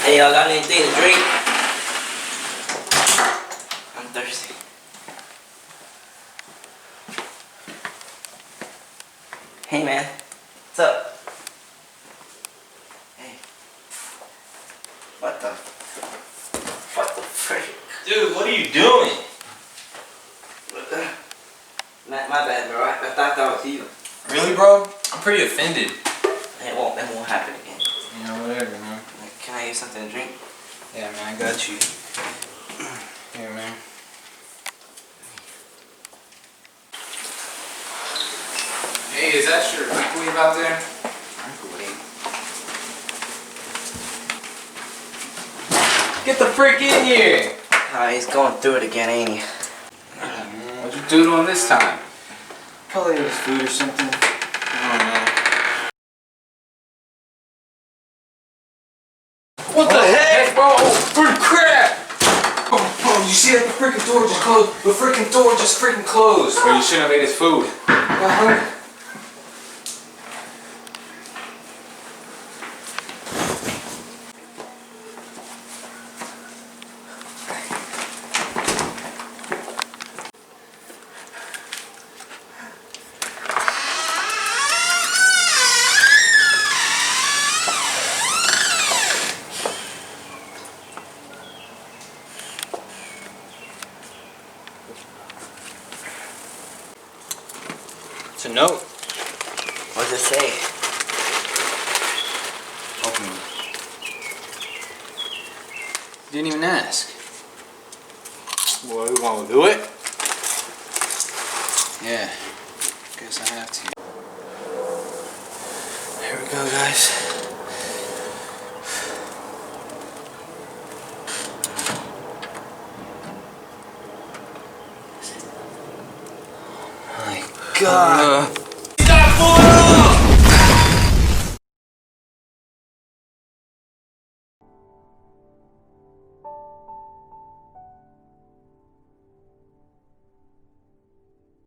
Hey, y'all got anything to drink? I'm thirsty. Hey, man. What's up? Hey. What the frick? Dude, what are you doing? My bad, bro. I thought that was you. Really, bro? I'm pretty offended. It won't happen again. You know, whatever, man. Can I get something to drink? Yeah, man, I got you. Here, man. Hey, is that your microwave out there? Microwave. Get the frick in here! He's going through it again, ain't he? What'd you do to him this time? Probably his food or something. I don't know. What the heck, bro? For crap! Oh, you see that the freaking door just closed? The freaking door just freaking closed. Or you shouldn't have ate his food. It's a note. What does it say? Open it. Didn't even ask. Well, you want to do it? Yeah. Guess I have to. Here we go, guys. My God.